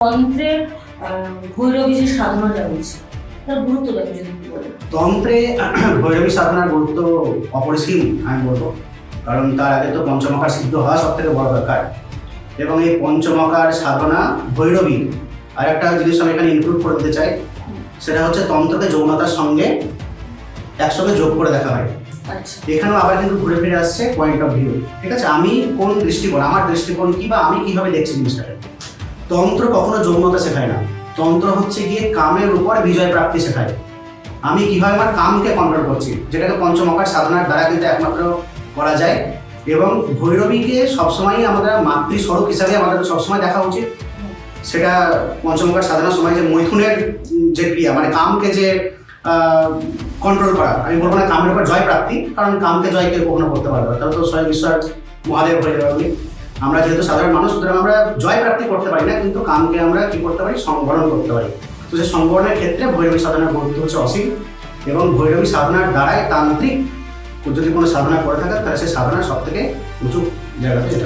তন্ত্রের ভৈরবী যে সাধনাটা রয়েছে তার গুরুত্বটা যদি একটু বলেন। তন্ত্রে ভৈরবী সাধনার গুরুত্ব অপরিসীম আমি বলবো, কারণ তার আগে তো পঞ্চমকার সিদ্ধ হওয়া সব থেকে বড় দরকার। এবং এই পঞ্চমকার সাধনা ভৈরবী আর একটা জিনিস আমি এখানে ইনক্লুড করে দিতে চাই, সেটা হচ্ছে তন্ত্রকে যৌনতার সঙ্গে একসঙ্গে যোগ করে দেখা হয়। আচ্ছা, এখানেও আবার কিন্তু ঘুরে ফিরে আসছে পয়েন্ট অফ ভিউ। ঠিক আছে, আমি কোন দৃষ্টিকোণ, আমার দৃষ্টিকোণ কি বা আমি কিভাবে দেখছি জিনিসটাকে। তন্ত্র কখনো যৌনতা শেখায় না, তন্ত্র হচ্ছে গিয়ে কামের উপর বিজয় প্রাপ্তি শেখায়। আমি কিভাবে আমার কামকে কন্ট্রোল করছি, যেটাকে পঞ্চমকার সাধনার দ্বারা কিন্তু একমাত্র করা যায়। এবং ভৈরবীকে সবসময় আমাদের মাতৃস্বরূপ হিসাবে আমাদের সবসময় দেখা উচিত। সেটা পঞ্চমকার সাধনার সময় যে মৈথুনের যে ক্রিয়া, মানে কামকে যে কন্ট্রোল করা, আমি বলবো না কামের উপর জয় প্রাপ্তি, কারণ কামকে জয় কেউ কখনো করতে পারবে না, তাহলে তো স্বয়ং ঈশ্বর মহাদেব হয়ে যাবে। আমরা যেহেতু সাধারণ মানুষ, সুতরাং আমরা জয় প্রাপ্তি করতে পারি না, কিন্তু কামকে আমরা কি করতে পারি, সংবরণ করতে পারি। তো সেই সংবরণের ক্ষেত্রে ভৈরবী সাধনার গুরুত্ব হচ্ছে অসীম। এবং ভৈরবী সাধনার দ্বারাই তান্ত্রিক যদি কোনো সাধনা করে থাকে, তাহলে সেই সাধনা সব থেকে উঁচু জায়গাতে যেতে